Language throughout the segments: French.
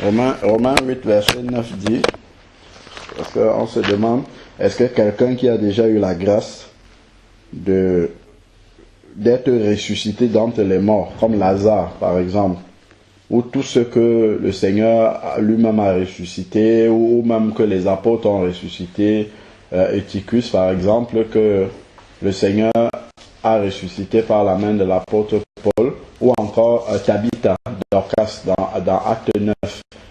Romains 8, verset 9 dit, parce qu'on se demande, est-ce que quelqu'un qui a déjà eu la grâce d'être ressuscité d'entre les morts, comme Lazare par exemple, ou tout ce que le Seigneur lui-même a ressuscité, ou même que les apôtres ont ressuscité, Eutychus par exemple, que le Seigneur a ressuscité par la main de l'apôtre Paul, ou encore Tabitha, Dorcas dans Acte 9,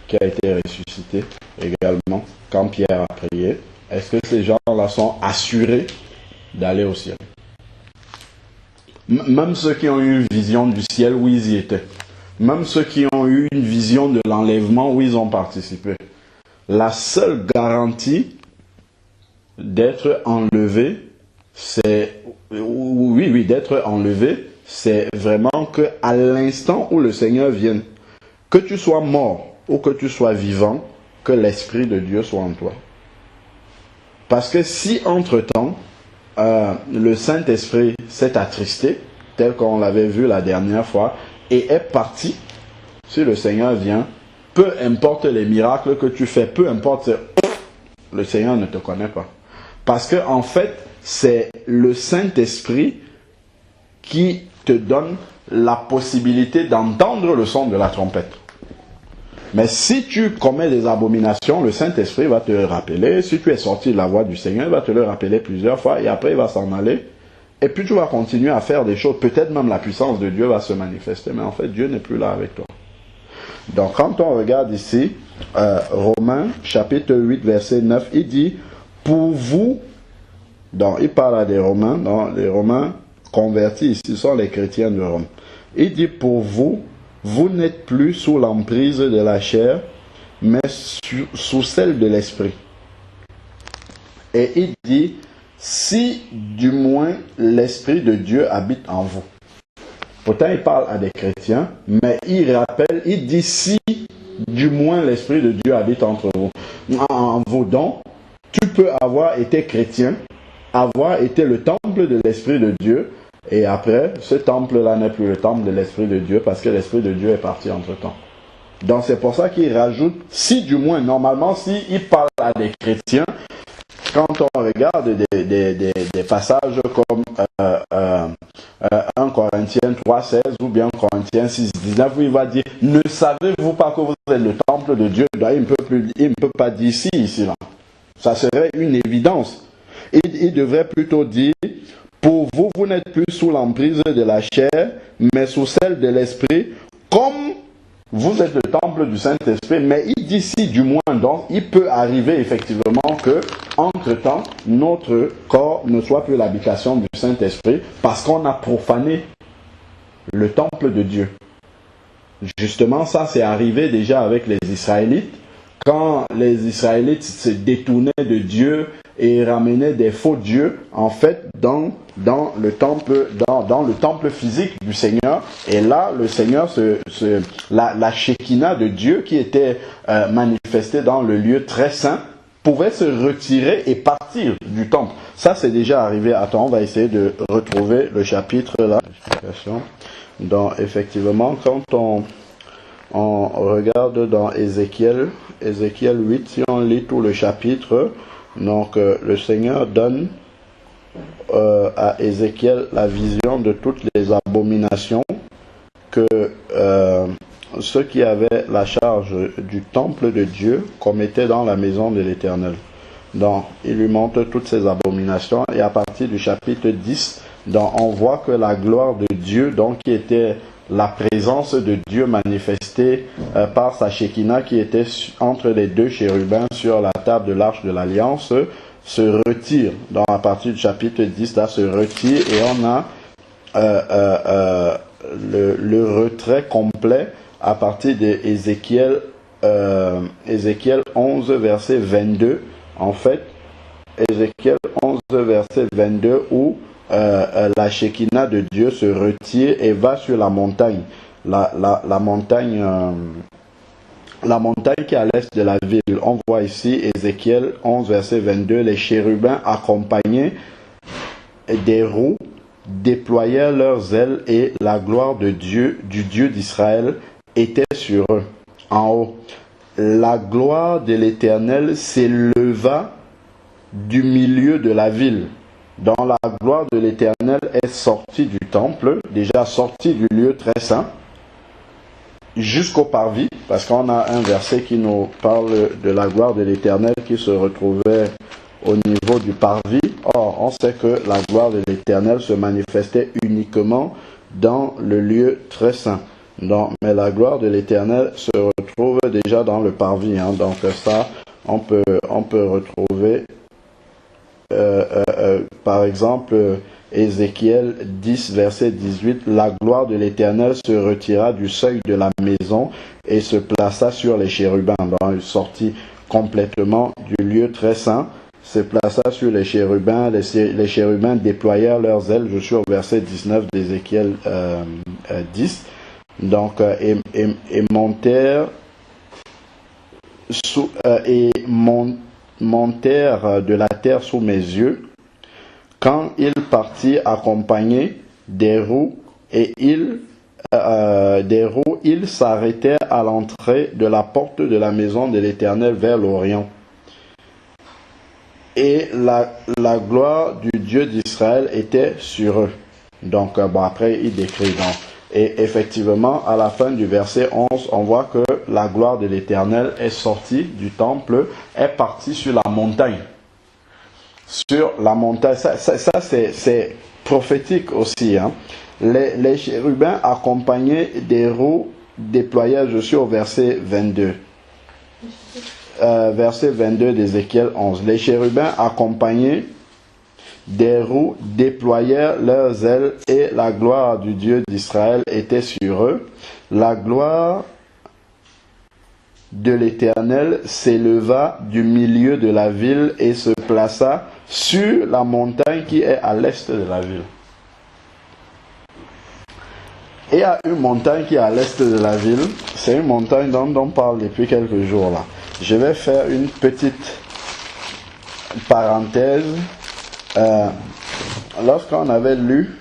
qui a été ressuscité également, quand Pierre a prié. Est-ce que ces gens-là sont assurés d'aller au ciel? Même ceux qui ont eu une vision du ciel, où ils y étaient. Même ceux qui ont eu une vision de l'enlèvement, où ils ont participé. La seule garantie d'être enlevé, c'est... Oui, d'être enlevé, c'est vraiment qu'à l'instant où le Seigneur vienne, que tu sois mort ou que tu sois vivant, que l'Esprit de Dieu soit en toi. Parce que si entre-temps, le Saint-Esprit s'est attristé, tel qu'on l'avait vu la dernière fois, et est parti, si le Seigneur vient, peu importe les miracles que tu fais, peu importe, le Seigneur ne te connaît pas. Parce que en fait, c'est le Saint-Esprit qui te donne la possibilité d'entendre le son de la trompette. Mais si tu commets des abominations, le Saint-Esprit va te le rappeler. Si tu es sorti de la voie du Seigneur, il va te le rappeler plusieurs fois et après il va s'en aller. Et puis tu vas continuer à faire des choses. Peut-être même la puissance de Dieu va se manifester, mais en fait Dieu n'est plus là avec toi. Donc quand on regarde ici, Romains chapitre 8 verset 9, il dit, pour vous, donc il parle à des Romains, donc les Romains convertis ici sont les chrétiens de Rome. Il dit, pour vous, vous n'êtes plus sous l'emprise de la chair, mais sous celle de l'esprit. Et il dit, si du moins l'Esprit de Dieu habite en vous. Pourtant, il parle à des chrétiens, mais il rappelle, il dit, si du moins l'Esprit de Dieu habite entre vous. En vous, donc, tu peux avoir été chrétien, avoir été le temple de l'Esprit de Dieu, et après, ce temple-là n'est plus le temple de l'Esprit de Dieu parce que l'Esprit de Dieu est parti entre-temps. Donc c'est pour ça qu'il rajoute, si du moins, normalement, s'il parle à des chrétiens, quand on regarde des passages comme 1 Corinthiens 3,16 ou bien Corinthiens 6,19, où il va dire, ne savez-vous pas que vous êtes le temple de Dieu? Il ne peut pas dire si ici, là. Ça serait une évidence. Il devrait plutôt dire, pour vous, vous n'êtes plus sous l'emprise de la chair, mais sous celle de l'esprit, comme vous êtes le temple du Saint-Esprit. Mais il dit si, du moins, donc, il peut arriver effectivement que, entre-temps, notre corps ne soit plus l'habitation du Saint-Esprit, parce qu'on a profané le temple de Dieu. Justement, ça, c'est arrivé déjà avec les Israélites. Quand les Israélites se détournaient de Dieu et ramenaient des faux dieux, en fait, dans le temple physique du Seigneur, et là, le Seigneur, la Shekinah de Dieu qui était manifestée dans le lieu très saint, pouvait se retirer et partir du temple. Ça, c'est déjà arrivé. Attends, on va essayer de retrouver le chapitre là. Donc, effectivement, quand on regarde dans Ézéchiel 8, si on lit tout le chapitre, donc le Seigneur donne à Ézéchiel la vision de toutes les abominations que ceux qui avaient la charge du temple de Dieu commettaient dans la maison de l'Éternel. Donc, il lui montre toutes ces abominations et à partir du chapitre 10, donc, on voit que la gloire de Dieu, donc qui était la présence de Dieu manifestée par sa Shekinah qui était entre les deux chérubins sur la table de l'arche de l'Alliance, se retire. Donc à partir du chapitre 10, là, se retire et on a le retrait complet à partir d'Ézéchiel 11, verset 22. En fait, Ézéchiel 11, verset 22, où la Shekinah de Dieu se retire et va sur la montagne. La montagne qui est à l'est de la ville. On voit ici Ézéchiel 11, verset 22, les chérubins accompagnés des roues déployèrent leurs ailes et la gloire de Dieu, du Dieu d'Israël, était sur eux, en haut. la gloire de l'Éternel s'éleva du milieu de la ville. Donc la gloire de l'Éternel est sortie du temple, déjà sortie du lieu très saint, jusqu'au parvis, parce qu'on a un verset qui nous parle de la gloire de l'Éternel qui se retrouvait au niveau du parvis. Or, on sait que la gloire de l'Éternel se manifestait uniquement dans le lieu très saint. Donc, mais la gloire de l'Éternel se retrouve déjà dans le parvis. Donc ça, on peut retrouver, par exemple, Ézéchiel 10, verset 18, « La gloire de l'Éternel se retira du seuil de la maison et se plaça sur les chérubins. » Donc, il sortit complètement du lieu très saint, se plaça sur les chérubins. Les chérubins déployèrent leurs ailes. Je suis au verset 19 d'Ézéchiel 10. Donc, et montèrent montèrent de la terre sous mes yeux. Quand il partit accompagné des roues, et ils s'arrêtèrent à l'entrée de la porte de la maison de l'Éternel vers l'Orient. Et la gloire du Dieu d'Israël était sur eux. Donc, après, il décrit. Donc, et effectivement, à la fin du verset 11, on voit que la gloire de l'Éternel est sortie du temple, est partie sur la montagne. Sur la montagne, ça c'est prophétique aussi. Les chérubins accompagnés des roues déployées, je suis au verset 22. Verset 22 d'Ézéchiel 11. Les chérubins accompagnés des roues déployèrent leurs ailes et la gloire du Dieu d'Israël était sur eux. La gloire de l'Éternel s'éleva du milieu de la ville et se plaça sur la montagne qui est à l'est de la ville. Et il y a une montagne qui est à l'est de la ville. C'est une montagne dont on parle depuis quelques jours là. Je vais faire une petite parenthèse. Lorsqu'on avait lu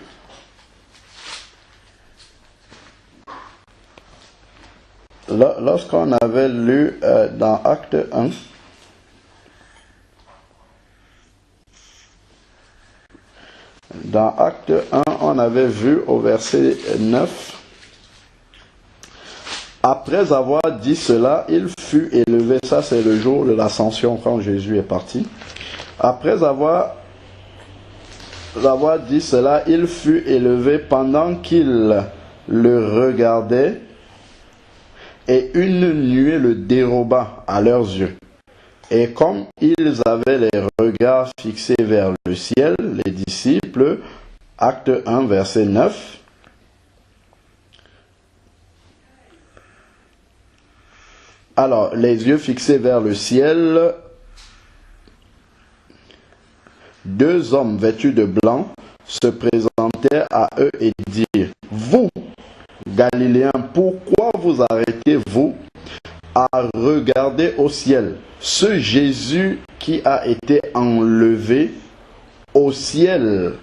dans Acte 1, on avait vu au verset 9, après avoir dit cela, il fut élevé. Ça, c'est le jour de l'ascension quand Jésus est parti. Après avoir dit cela, il fut élevé pendant qu'il le regardait, et une nuée le déroba à leurs yeux. Et comme ils avaient les regards fixés vers le ciel, les disciples, Acte 1, verset 9, alors, les yeux fixés vers le ciel, deux hommes vêtus de blanc se présentèrent à eux et dirent, « Vous, Galiléens, pourquoi vous arrêtez-vous à regarder au ciel? Ce Jésus qui a été enlevé au ciel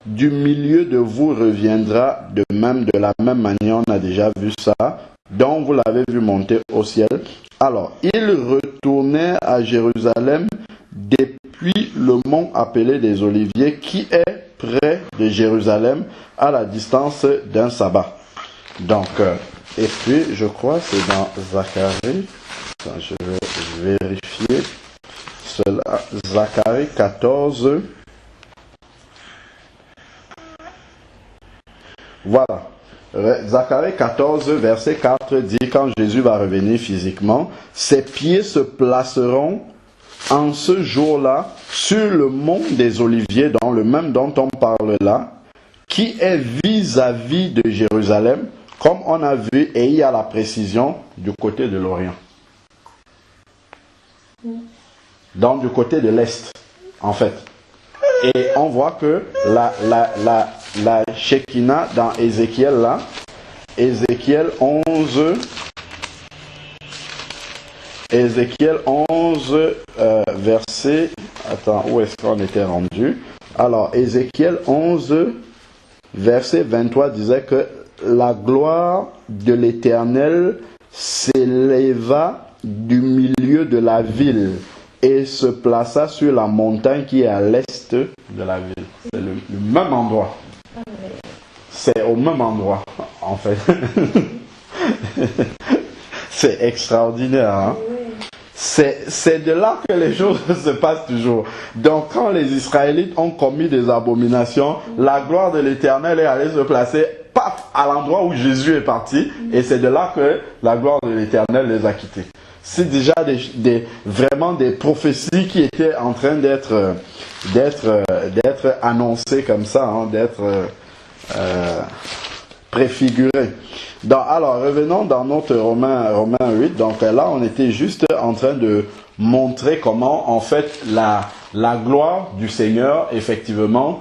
du milieu de vous reviendra de la même manière, on a déjà vu ça, dont vous l'avez vu monter au ciel. » Alors, ils retournèrent à Jérusalem depuis le mont appelé des Oliviers, qui est près de Jérusalem, à la distance d'un sabbat. Donc, et puis, je crois que c'est dans Zacharie, je vais vérifier cela, Zacharie 14, voilà. Zacharie 14, verset 4 dit, quand Jésus va revenir physiquement, ses pieds se placeront en ce jour-là sur le mont des Oliviers, dans le même dont on parle là, qui est vis-à-vis de Jérusalem, comme on a vu, et il y a la précision du côté de l'Orient. Donc du côté de l'Est, en fait. Et on voit que la Shekinah dans Ézéchiel là, Ézéchiel 11, verset, attends, où est-ce qu'on était rendu? Alors, Ézéchiel 11, verset 23 disait que la gloire de l'Éternel s'éleva du milieu de la ville et se plaça sur la montagne qui est à l'est de la ville. C'est le même endroit. C'est au même endroit, en fait. C'est extraordinaire, hein? C'est de là que les choses se passent toujours. Donc, quand les Israélites ont commis des abominations, la gloire de l'Éternel est allée se placer, paf, à l'endroit où Jésus est parti, et c'est de là que la gloire de l'Éternel les a quittés. C'est déjà vraiment des prophéties qui étaient en train d'être annoncées comme ça, hein, d'être préfigurées. Alors, revenons dans notre Romains 8. Donc là, on était juste en train de montrer comment, en fait, la gloire du Seigneur, effectivement,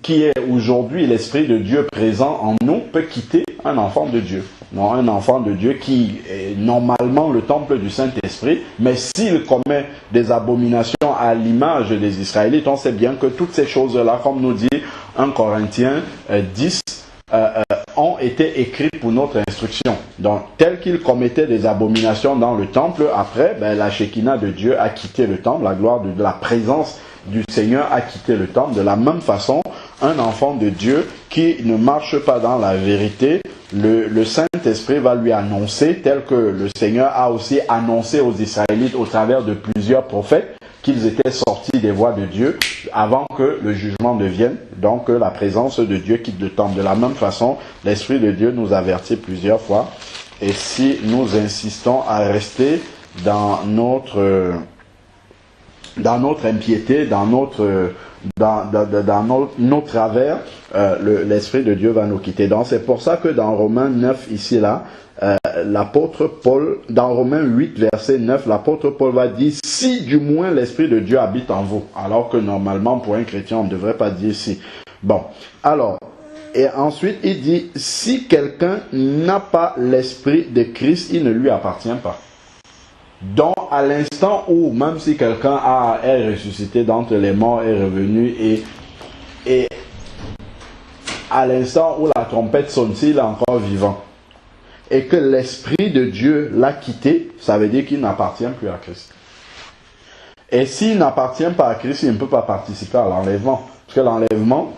qui est aujourd'hui l'Esprit de Dieu présent en nous, peut quitter un enfant de Dieu. Non, un enfant de Dieu qui est normalement le temple du Saint-Esprit, mais s'il commet des abominations à l'image des Israélites, on sait bien que toutes ces choses-là, comme nous dit 1 Corinthiens 10, ont été écrites pour notre instruction. Donc, tel qu'il commettait des abominations dans le temple, après, la Shekinah de Dieu a quitté le temple, la gloire de la présence du Seigneur a quitté le temple. De la même façon, un enfant de Dieu qui ne marche pas dans la vérité, le Saint-Esprit va lui annoncer, tel que le Seigneur a aussi annoncé aux Israélites au travers de plusieurs prophètes, qu'ils étaient sortis des voies de Dieu avant que le jugement ne vienne, donc la présence de Dieu quitte le temple. De la même façon, l'Esprit de Dieu nous avertit plusieurs fois. Et si nous insistons à rester dans notre impiété, dans nos travers, l'Esprit de Dieu va nous quitter. Donc c'est pour ça que dans Romains 9, ici là, l'apôtre Paul, dans Romains 8, verset 9, l'apôtre Paul va dire « Si du moins l'Esprit de Dieu habite en vous », alors que normalement pour un chrétien on ne devrait pas dire « si ». Bon, alors, et ensuite il dit « Si quelqu'un n'a pas l'Esprit de Christ, il ne lui appartient pas ». Donc, à l'instant où, même si quelqu'un est ressuscité d'entre les morts, est revenu, et à l'instant où la trompette sonne, s'il est encore vivant, et que l'Esprit de Dieu l'a quitté, ça veut dire qu'il n'appartient plus à Christ. Et s'il n'appartient pas à Christ, il ne peut pas participer à l'enlèvement. Parce que l'enlèvement,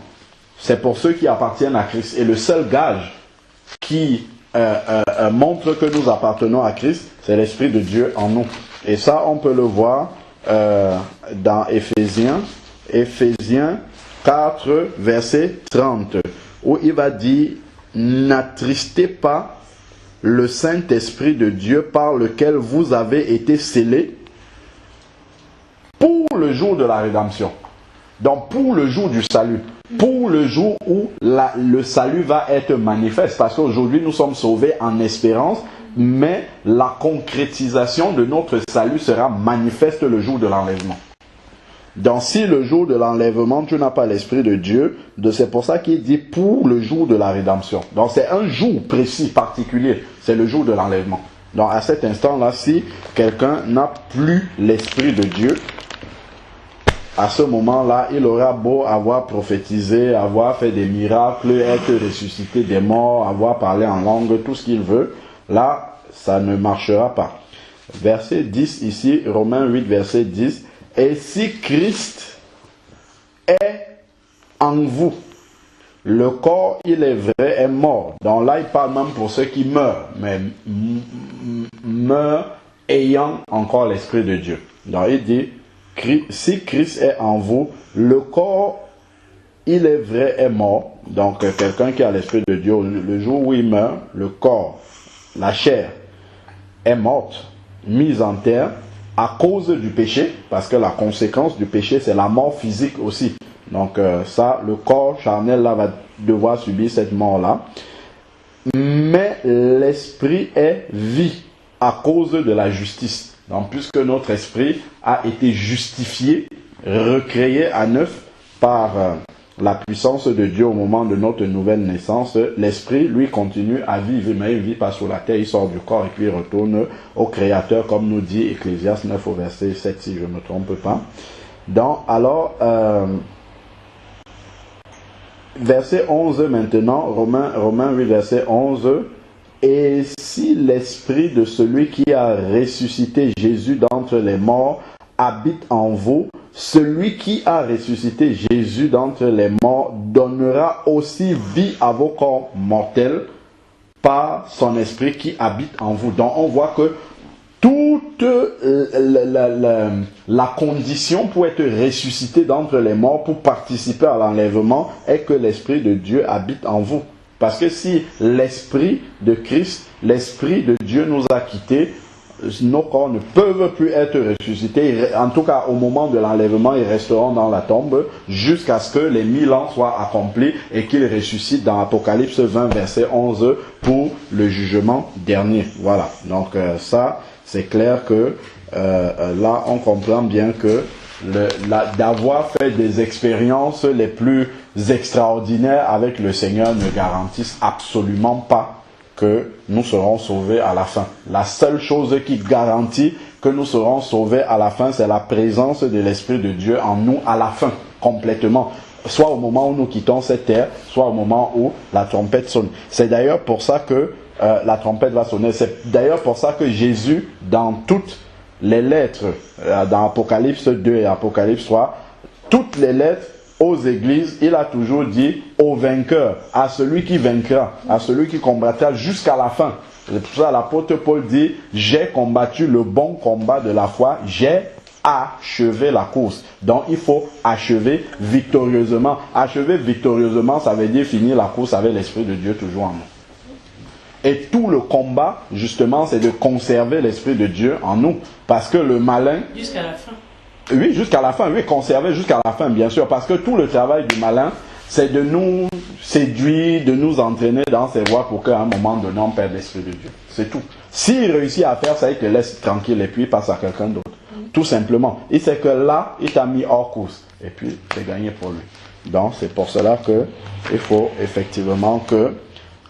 c'est pour ceux qui appartiennent à Christ. Et le seul gage qui montre que nous appartenons à Christ, c'est l'Esprit de Dieu en nous. Et ça, on peut le voir dans Éphésiens 4, verset 30, où il va dire « N'attristez pas le Saint-Esprit de Dieu par lequel vous avez été scellés pour le jour de la rédemption. » Donc pour le jour du salut, pour le jour où le salut va être manifeste, parce qu'aujourd'hui nous sommes sauvés en espérance, mais la concrétisation de notre salut sera manifeste le jour de l'enlèvement. Donc si le jour de l'enlèvement tu n'as pas l'Esprit de Dieu, c'est pour ça qu'il dit pour le jour de la rédemption. Donc c'est un jour précis, particulier, c'est le jour de l'enlèvement. Donc à cet instant-là, si quelqu'un n'a plus l'Esprit de Dieu, à ce moment-là, il aura beau avoir prophétisé, avoir fait des miracles, être ressuscité des morts, avoir parlé en langue, tout ce qu'il veut, là, ça ne marchera pas. Verset 10 ici, Romains 8, verset 10. « Et si Christ est en vous, le corps, il est vrai, est mort. » Donc là, il parle même pour ceux qui meurent, mais meurent ayant encore l'Esprit de Dieu. Donc il dit, si Christ est en vous, le corps, il est vrai, est mort. Donc quelqu'un qui a l'Esprit de Dieu, le jour où il meurt, le corps, la chair, est morte, mise en terre, à cause du péché, parce que la conséquence du péché, c'est la mort physique aussi. Donc ça, le corps charnel là va devoir subir cette mort-là. Mais l'esprit est vie à cause de la justice. Donc puisque notre esprit a été justifié, recréé à neuf par la puissance de Dieu au moment de notre nouvelle naissance, l'esprit, lui, continue à vivre, mais il ne vit pas sur la terre, il sort du corps et puis il retourne au Créateur, comme nous dit Ecclésiaste 9 au verset 7, si je ne me trompe pas. Donc, alors, verset 11 maintenant, Romains 8, verset 11, « Et si l'esprit de celui qui a ressuscité Jésus d'entre les morts habite en vous, celui qui a ressuscité Jésus d'entre les morts donnera aussi vie à vos corps mortels par son esprit qui habite en vous. Donc on voit que toute la condition pour être ressuscité d'entre les morts, pour participer à l'enlèvement, est que l'Esprit de Dieu habite en vous. Parce que si l'Esprit de Christ, l'Esprit de Dieu nous a quittés, nos corps ne peuvent plus être ressuscités. En tout cas, au moment de l'enlèvement, ils resteront dans la tombe jusqu'à ce que les 1000 ans soient accomplis et qu'ils ressuscitent dans Apocalypse 20, verset 11, pour le jugement dernier. Voilà. Donc ça, c'est clair que là, on comprend bien que d'avoir fait des expériences les plus extraordinaires avec le Seigneur ne garantissent absolument pas que nous serons sauvés à la fin. La seule chose qui garantit que nous serons sauvés à la fin, c'est la présence de l'Esprit de Dieu en nous à la fin, complètement. Soit au moment où nous quittons cette terre, soit au moment où la trompette sonne. C'est d'ailleurs pour ça que la trompette va sonner. C'est d'ailleurs pour ça que Jésus, dans toutes les lettres, dans Apocalypse 2 et Apocalypse 3, toutes les lettres aux églises, il a toujours dit au vainqueur, à celui qui vaincra, à celui qui combattra jusqu'à la fin. C'est pour ça que l'apôtre Paul dit, j'ai combattu le bon combat de la foi, j'ai achevé la course. Donc il faut achever victorieusement. Achever victorieusement, ça veut dire finir la course avec l'Esprit de Dieu toujours en nous. Et tout le combat, justement, c'est de conserver l'Esprit de Dieu en nous. Parce que le malin... Jusqu'à la fin. Oui, jusqu'à la fin. Oui, conserver jusqu'à la fin, bien sûr. Parce que tout le travail du malin, c'est de nous séduire, de nous entraîner dans ses voies pour qu'à un moment donné, on perde l'Esprit de Dieu. C'est tout. S'il réussit à faire ça, il te laisse tranquille et puis il passe à quelqu'un d'autre. Tout simplement. Il sait que là, il t'a mis hors course. Et puis, c'est gagné pour lui. Donc, c'est pour cela que il faut effectivement que,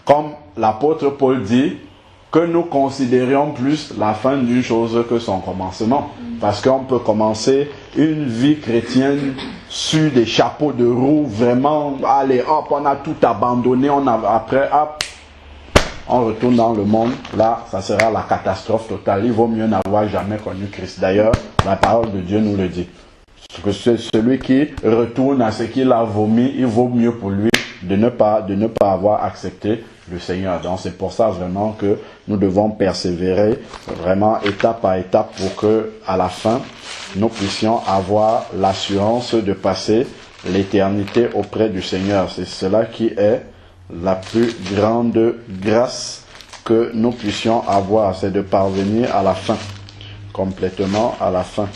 comme l'apôtre Paul dit, que nous considérions plus la fin d'une chose que son commencement. Parce qu'on peut commencer une vie chrétienne sur des chapeaux de roue, vraiment, allez, hop, on a tout abandonné, après, hop, on retourne dans le monde. Là, ça sera la catastrophe totale. Il vaut mieux n'avoir jamais connu Christ. D'ailleurs, la parole de Dieu nous le dit. Que c'est celui qui retourne à ce qu'il a vomi, il vaut mieux pour lui de ne pas avoir accepté le Seigneur. Donc c'est pour ça vraiment que nous devons persévérer vraiment étape par étape pour que à la fin nous puissions avoir l'assurance de passer l'éternité auprès du Seigneur. C'est cela qui est la plus grande grâce que nous puissions avoir, c'est de parvenir à la fin, complètement à la fin.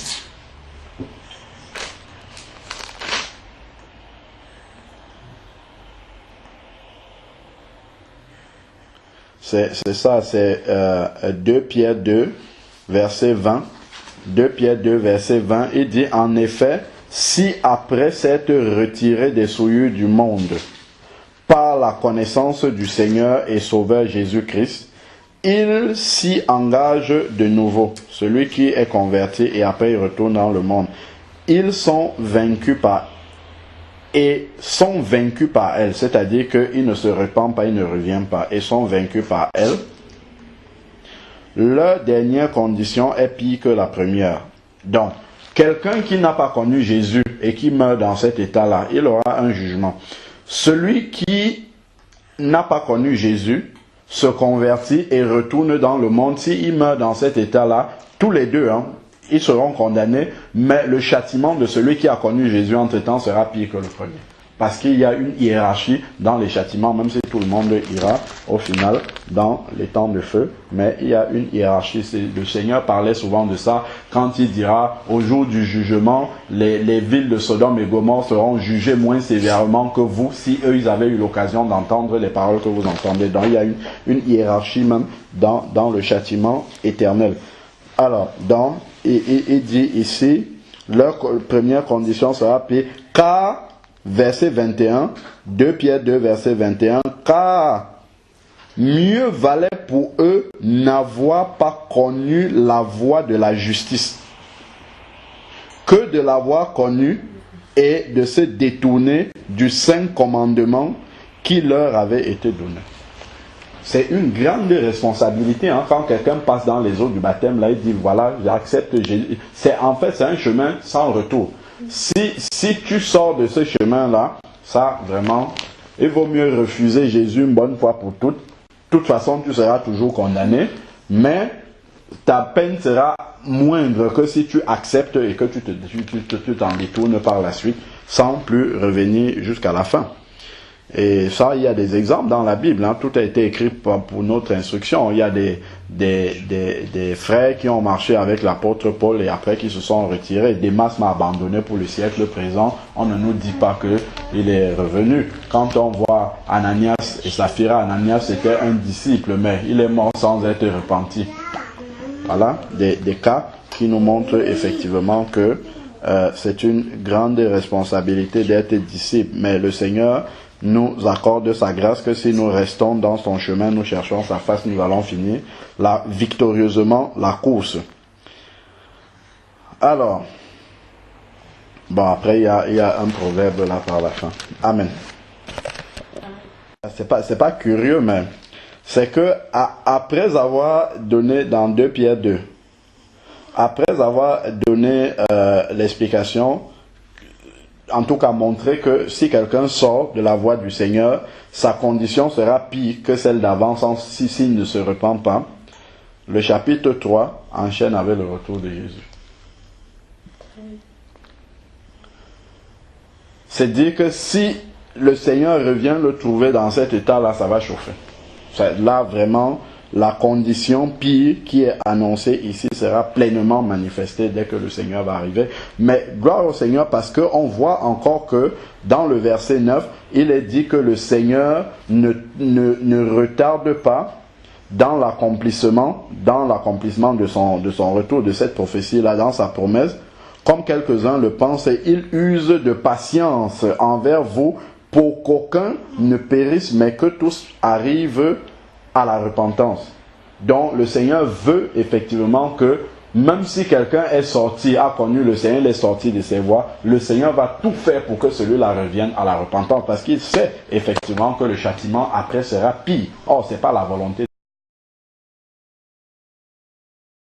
C'est ça, c'est 2 Pierre 2, verset 20. 2 Pierre 2, verset 20, il dit, en effet, si après s'être retiré des souillures du monde, par la connaissance du Seigneur et Sauveur Jésus-Christ, il s'y engage de nouveau, celui qui est converti et après il retourne dans le monde. Ils sont vaincus par elle, c'est-à-dire qu'ils ne se repentent pas, ils ne reviennent pas, et sont vaincus par elle. Leur dernière condition est pire que la première. Donc, quelqu'un qui n'a pas connu Jésus et qui meurt dans cet état-là, il aura un jugement. Celui qui n'a pas connu Jésus se convertit et retourne dans le monde. S'il meurt dans cet état-là, tous les deux, ils seront condamnés, mais le châtiment de celui qui a connu Jésus entre-temps sera pire que le premier. Parce qu'il y a une hiérarchie dans les châtiments, même si tout le monde ira au final dans les temps de feu, mais il y a une hiérarchie. Le Seigneur parlait souvent de ça quand il dira au jour du jugement, les villes de Sodome et Gomorrhe seront jugées moins sévèrement que vous si eux ils avaient eu l'occasion d'entendre les paroles que vous entendez. Donc il y a une hiérarchie même dans le châtiment éternel. Alors, il dit ici, leur première condition sera pire, car, verset 21, 2 Pierre 2, verset 21, car mieux valait pour eux n'avoir pas connu la voie de la justice que de l'avoir connue et de se détourner du saint commandement qui leur avait été donné. C'est une grande responsabilité, hein, quand quelqu'un passe dans les eaux du baptême, là, il dit, voilà, j'accepte Jésus. C'est un chemin sans retour. Si tu sors de ce chemin-là, ça, vraiment, il vaut mieux refuser Jésus une bonne fois pour toutes. De toute façon, tu seras toujours condamné, mais ta peine sera moindre que si tu acceptes et que tu t'en détournes par la suite, sans plus revenir jusqu'à la fin. Et ça, il y a des exemples dans la Bible, hein. Tout a été écrit pour notre instruction. Il y a des frères qui ont marché avec l'apôtre Paul et après qui se sont retirés. Démas m'a abandonné pour le siècle présent. On ne nous dit pas qu'il est revenu. Quand on voit Ananias et Saphira, Ananias était un disciple, mais il est mort sans être repenti. Voilà, des cas qui nous montrent effectivement que c'est une grande responsabilité d'être disciple. Mais le Seigneur nous accorde sa grâce que si nous restons dans son chemin, nous cherchons sa face, nous allons finir victorieusement la course. Alors, bon, après il y a un proverbe là par la fin. Amen. C'est pas curieux, mais c'est que après avoir donné dans 2 Pierre 2, après avoir donné l'explication, en tout cas montrer que si quelqu'un sort de la voie du Seigneur, sa condition sera pire que celle d'avant s'il ne se repent pas. Le chapitre 3 enchaîne avec le retour de Jésus. C'est dire que si le Seigneur revient le trouver dans cet état-là, ça va chauffer. Là, vraiment, la condition pire qui est annoncée ici sera pleinement manifestée dès que le Seigneur va arriver. Mais gloire au Seigneur parce qu'on voit encore que dans le verset 9, il est dit que le Seigneur ne retarde pas dans l'accomplissement de son retour, de cette prophétie-là, dans sa promesse. Comme quelques-uns le pensent, il use de patience envers vous pour qu'aucun ne périsse, mais que tous arrivent à la repentance. Donc le Seigneur veut effectivement que même si quelqu'un est sorti, a connu le Seigneur, il est sorti de ses voies, le Seigneur va tout faire pour que celui-là revienne à la repentance parce qu'il sait effectivement que le châtiment après sera pire. Or, c'est pas la volonté